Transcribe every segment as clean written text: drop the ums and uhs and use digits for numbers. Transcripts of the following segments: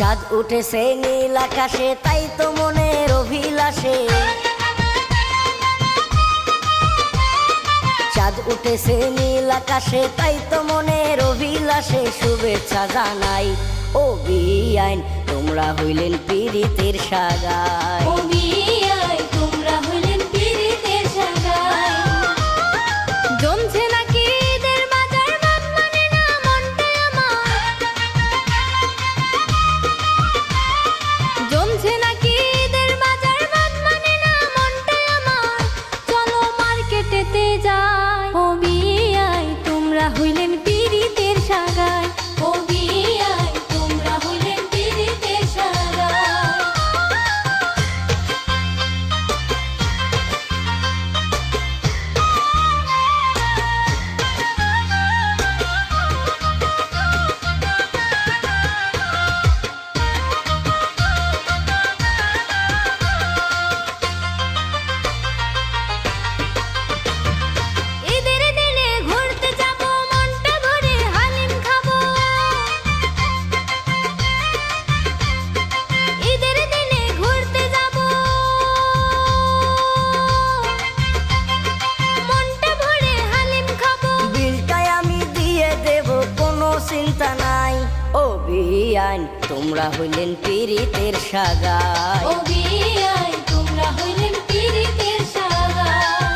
চাঁদ উঠেছে নীল আকাশে, তাই তো মনের অভিলাষে। চাঁদ উঠেছে নীল আকাশে, তাই তো মনের অভিলাষে শুভেচ্ছা জানাই। ও বিয়াইন তোমরা হইলেন পীড়িতের সাগাই। ও বিয়াই তোমরা হইলেন পীড়িতের সাগাই। জমছে নাকি ঈদের বাজার, বাদ মানে না মনটা আমার। জমছে নাকি ঈদের বাজার, বাদ মানে না মনটা আমার। চলো মার্কেটেতে যাই। ও বিয়াই তোমরা হইলেন পীড়িতের সাগাই। ও বিয়াই তোমরা হইলেন পীড়িতের সাগাই। ঈদের দিনে ঘুরতে যাব, মনটা ভরে হালিম খাবো। ঈদের দিনে ঘুরতে যাব, মনটা ভরে হালিম খাবো। বিলটাই আমি দিয়ে দেব, কোনো চিন্তা নাই। ও বিয়াইন তোমরা হইলেন পীড়িতের সাগাই। ও বিয়াই তোমরা হইলেন পীড়িতের সাগাই।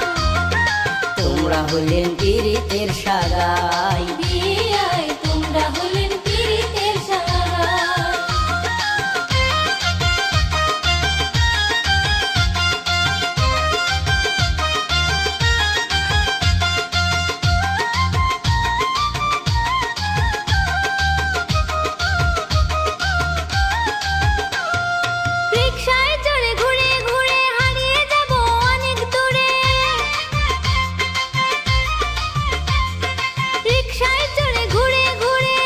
তোমরা হইলেন পীড়িতের সাগাই। বিয়াই তোমরা হইলেন পীড়িতের সাগাই। রিকশায় চড়ে ঘুরে ঘুরে হারিয়ে যাব অনেক দূরে। রিকশায় চড়ে ঘুরে ঘুরে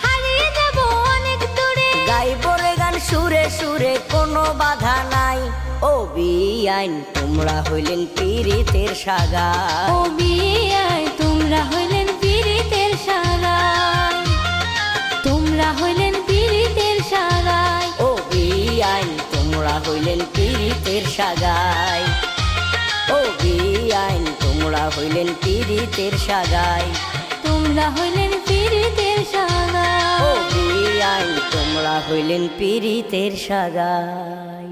হারিয়ে যাব অনেক দূরে। গাইব রে গান সুরে সুরে, কোনো বাধা নাই। ও বিয়াইন তোমরা হইলেন পীড়িতের সাগাই। ও বিয়াই তোমরা হইলেন পীড়িতের সাগাই। তোমরা হইলেন পীড়িতের সাগাই। ও বিয়াইন তোমরা হইলেন পীড়িতের সাগাই। ও বিয়াইন তোমরা হইলেন পীড়িতের সাগাই। তোমরা হইলেন পীড়িতের সাগাই। ও বিয়াইন তোমরা হইলেন পীড়িতের সাগাই।